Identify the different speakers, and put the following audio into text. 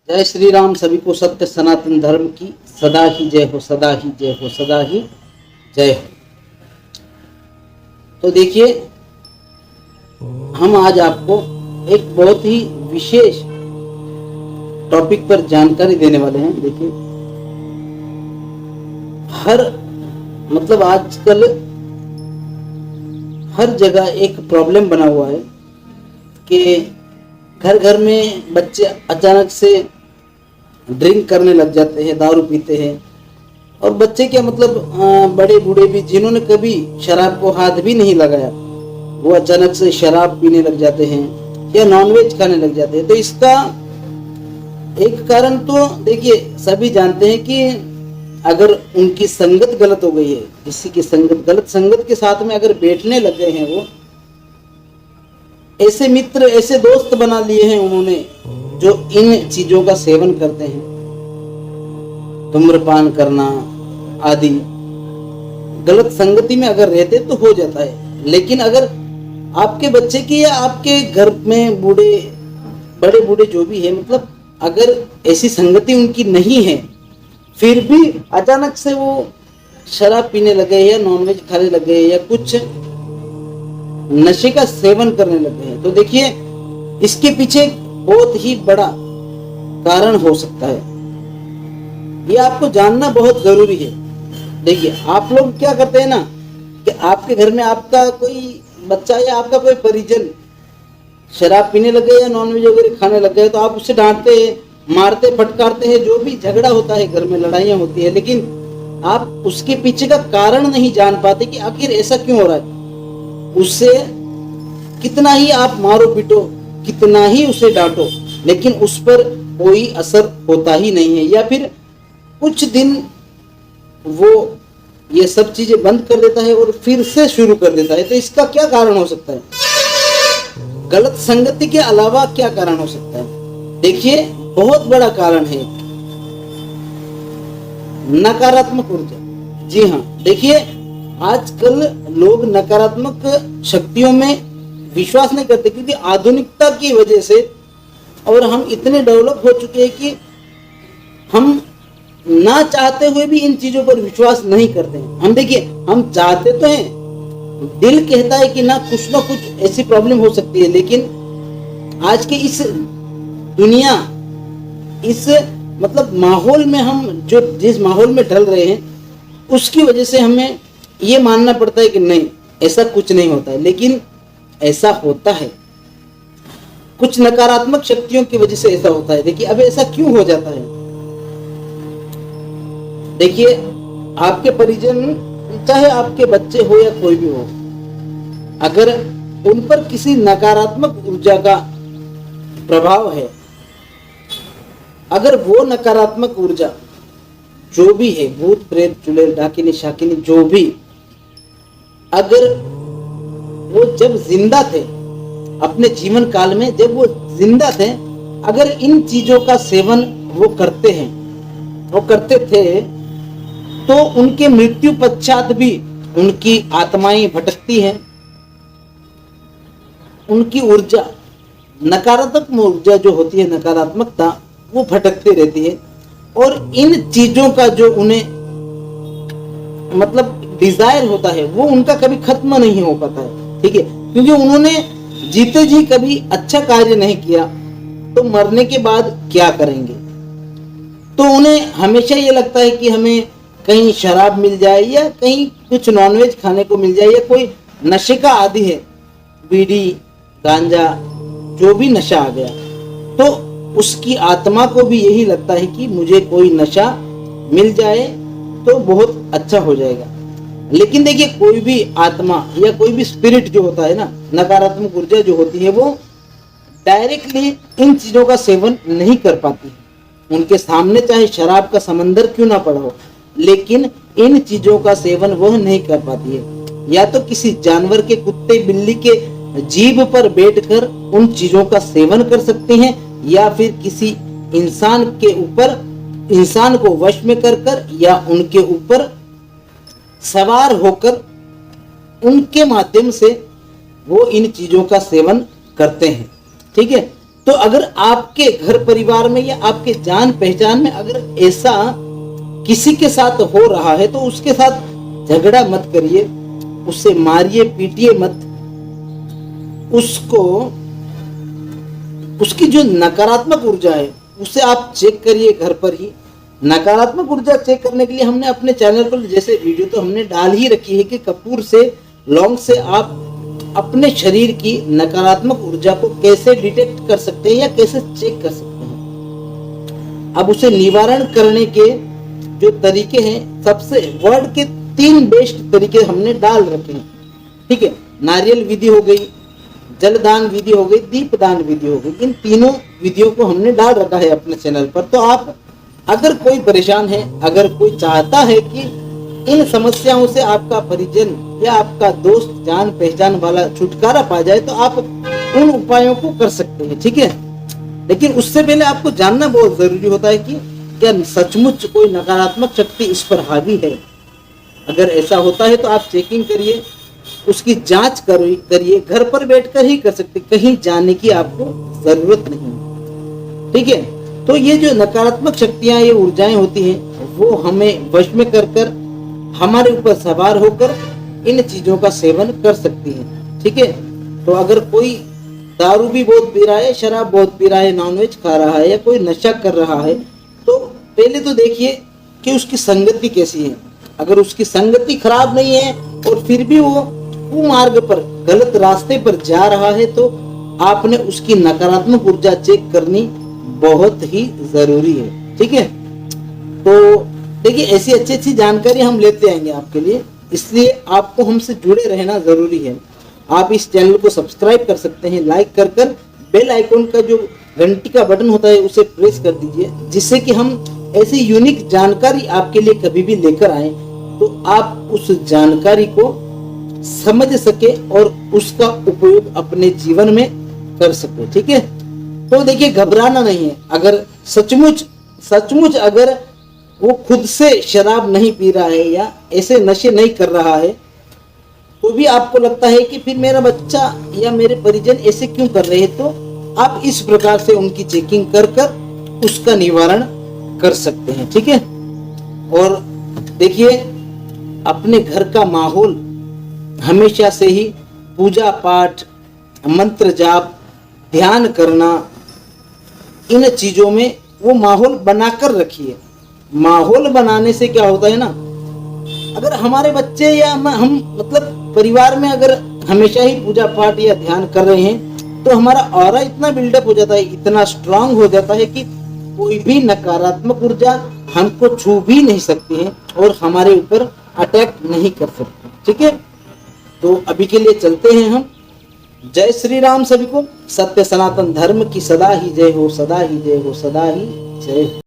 Speaker 1: जय श्री राम। सभी को सत्य सनातन धर्म की सदा ही जय हो, सदा ही जय हो, सदा ही जय हो। तो देखिए, हम आज आपको एक बहुत ही विशेष टॉपिक पर जानकारी देने वाले हैं। देखिए, आजकल हर जगह एक प्रॉब्लम बना हुआ है कि घर घर में बच्चे अचानक से ड्रिंक करने लग जाते हैं, दारू पीते हैं। और बच्चे क्या बड़े बूढ़े भी जिन्होंने कभी शराब को हाथ भी नहीं लगाया, वो अचानक से शराब पीने लग जाते हैं या नॉनवेज खाने लग जाते हैं। तो इसका एक कारण तो देखिए, सभी जानते हैं कि अगर उनकी संगत गलत हो गई है, किसी की संगत, गलत संगत के साथ में अगर बैठने लग गए हैं, वो ऐसे मित्र, ऐसे दोस्त बना लिए हैं उन्होंने जो इन चीजों का सेवन करते हैं, धूम्रपान करना आदि। गलत संगति में अगर रहते तो हो जाता है। लेकिन अगर आपके बच्चे की या आपके घर में बड़े बूढ़े जो भी है, अगर ऐसी संगति उनकी नहीं है, फिर भी अचानक से वो शराब पीने लगे या नॉनवेज खाने लगे या कुछ नशे का सेवन करने लगे हैं, तो देखिए इसके पीछे बहुत ही बड़ा कारण हो सकता है। ये आपको जानना बहुत जरूरी है। देखिए, आप लोग क्या करते हैं ना, कि आपके घर में आपका कोई बच्चा या आपका कोई परिजन शराब पीने लगे या नॉनवेज वगैरह खाने लग गए, तो आप उससे डांटते हैं, मारते, फटकारते हैं, जो भी झगड़ा होता है घर में, लड़ाइयाँ होती है। लेकिन आप उसके पीछे का कारण नहीं जान पाते कि आखिर ऐसा क्यों हो रहा है। उससे कितना ही आप मारो पीटो, कितना ही उसे डांटो, लेकिन उस पर कोई असर होता ही नहीं है। या फिर कुछ दिन वो ये सब चीजें बंद कर देता है और फिर से शुरू कर देता है। तो इसका क्या कारण हो सकता है? गलत संगति के अलावा क्या कारण हो सकता है? देखिए, बहुत बड़ा कारण है नकारात्मक ऊर्जा। जी हाँ, देखिए आजकल लोग नकारात्मक शक्तियों में विश्वास नहीं करते, क्योंकि आधुनिकता की वजह से और हम इतने डेवलप हो चुके हैं कि हम ना चाहते हुए भी इन चीजों पर विश्वास नहीं करते हैं। हम चाहते तो हैं, दिल कहता है कि ना कुछ ऐसी प्रॉब्लम हो सकती है, लेकिन आज के इस दुनिया, इस माहौल में हम जिस माहौल में ढल रहे हैं, उसकी वजह से हमें ये मानना पड़ता है कि नहीं, ऐसा कुछ नहीं होता है। लेकिन ऐसा होता है, कुछ नकारात्मक शक्तियों की वजह से ऐसा होता है। देखिए, अब ऐसा क्यों हो जाता है? देखिए, आपके परिजन, चाहे आपके बच्चे हो या कोई भी हो, अगर उन पर किसी नकारात्मक ऊर्जा का प्रभाव है, अगर वो नकारात्मक ऊर्जा जो भी है, भूत प्रेत चुड़ैल डाकिनी शाकिनी जो भी, अगर वो जब जिंदा थे, अपने जीवन काल में जब वो जिंदा थे, अगर इन चीजों का सेवन वो करते थे, तो उनके मृत्यु पश्चात भी उनकी आत्माएं भटकती हैं। उनकी ऊर्जा, नकारात्मक ऊर्जा जो होती है, नकारात्मकता, वो भटकती रहती है। और इन चीजों का जो उन्हें डिजायर होता है, वो उनका कभी खत्म नहीं हो पाता है। ठीक है, क्योंकि उन्होंने जीते जी कभी अच्छा कार्य नहीं किया, तो मरने के बाद क्या करेंगे? तो उन्हें हमेशा ये लगता है कि हमें कहीं शराब मिल जाए या कहीं कुछ नॉनवेज खाने को मिल जाए, या कोई नशे का आदी है, बीड़ी गांजा जो भी नशा आ गया, तो उसकी आत्मा को भी यही लगता है कि मुझे कोई नशा मिल जाए तो बहुत अच्छा हो जाएगा। लेकिन देखिए, कोई भी आत्मा या कोई भी स्पिरिट जो होता है ना, नकारात्मक ऊर्जा जो होती है, वो डायरेक्टली इन चीजों का सेवन नहीं कर पाती। उनके सामने चाहे शराब का समंदर क्यों ना पड़ा हो, लेकिन इन चीजों का सेवन वह नहीं कर पाती है। या तो किसी जानवर के, कुत्ते बिल्ली के जीभ पर बैठकर उन चीजों का सेवन कर सकती हैं, या फिर किसी इंसान के ऊपर, इंसान को वश में कर या उनके ऊपर सवार होकर उनके माध्यम से वो इन चीजों का सेवन करते हैं। ठीक है, तो अगर आपके घर परिवार में या आपके जान पहचान में अगर ऐसा किसी के साथ हो रहा है तो उसके साथ झगड़ा मत करिए, उससे मारिए पीटिए मत। उसको उसकी जो नकारात्मक ऊर्जा है उसे आप चेक करिए घर पर ही। नकारात्मक ऊर्जा चेक करने के लिए हमने अपने चैनल पर जैसे वीडियो तो हमने डाल ही रखी है कि कपूर से लौंग से आप अपने शरीर की नकारात्मक ऊर्जा को कैसे डिटेक्ट कर सकते हैं या कैसे चेक कर सकते हैं। अब उसे निवारण करने के जो तरीके हैं, सबसे वर्ल्ड के 3 बेस्ट तरीके हमने डाल रखे हैं, ठीक है। नारियल विधि हो गई, जलदान विधि हो गई, दीपदान विधि हो गई। इन तीनों विधियों को हमने डाल रखा है अपने चैनल पर। तो आप अगर कोई परेशान है, अगर कोई चाहता है कि इन समस्याओं से आपका परिजन या आपका दोस्त जान पहचान वाला छुटकारा पा जाए तो आप उन उपायों को कर सकते हैं, ठीक है। लेकिन उससे पहले आपको जानना बहुत जरूरी होता है कि क्या सचमुच कोई नकारात्मक शक्ति इस पर हावी है। अगर ऐसा होता है तो आप चेकिंग करिए, उसकी जांच करिए। घर पर बैठकर ही कर सकते, कहीं जाने की आपको जरूरत नहीं, ठीक है। तो ये जो नकारात्मक शक्तियां, ये ऊर्जाएं होती हैं, वो हमें वश में कर हमारे ऊपर सवार होकर इन चीजों का सेवन कर सकती हैं, ठीक है। तो अगर कोई दारू भी बहुत पी रहा है, शराब बहुत पी रहा है, नॉनवेज खा रहा है या कोई नशा कर रहा है, तो पहले तो देखिए कि उसकी संगति कैसी है। अगर उसकी संगति खराब नहीं है और फिर भी वो कुमार्ग पर, गलत रास्ते पर जा रहा है, तो आपने उसकी नकारात्मक ऊर्जा चेक करनी बहुत ही जरूरी है, ठीक है। तो देखिए ऐसी अच्छी जानकारी हम लेते आएंगे आपके लिए, इसलिए आपको हमसे जुड़े रहना जरूरी है। आप इस चैनल को सब्सक्राइब कर सकते हैं, लाइक कर बेल आइकॉन का जो घंटी का बटन होता है उसे प्रेस कर दीजिए, जिससे कि हम ऐसी यूनिक जानकारी आपके लिए कभी भी लेकर आए तो आप उस जानकारी को समझ सके और उसका उपयोग अपने जीवन में कर सके, ठीक है। तो देखिए घबराना नहीं है। अगर सचमुच अगर वो खुद से शराब नहीं पी रहा है या ऐसे नशे नहीं कर रहा है, तो भी आपको लगता है कि फिर मेरा बच्चा या मेरे परिजन ऐसे क्यों कर रहे हैं, तो आप इस प्रकार से उनकी चेकिंग कर उसका निवारण कर सकते हैं, ठीक है। और देखिए अपने घर का माहौल हमेशा से ही पूजा पाठ, मंत्र जाप, ध्यान करना, इन चीजों में वो माहौल बनाकर रखिए। माहौल बनाने से क्या होता है ना, अगर हमारे बच्चे या हम मतलब परिवार में अगर हमेशा ही पूजा पाठ या ध्यान कर रहे हैं तो हमारा ऑरा इतना बिल्डअप हो जाता है, इतना स्ट्रांग हो जाता है कि कोई भी नकारात्मक ऊर्जा हमको छू भी नहीं सकती है और हमारे ऊपर अटैक नहीं कर सकती, ठीक है। तो अभी के लिए चलते हैं हम। जय श्री राम सभी को। सत्य सनातन धर्म की सदा ही जय हो, सदा ही जय हो, सदा ही जय हो।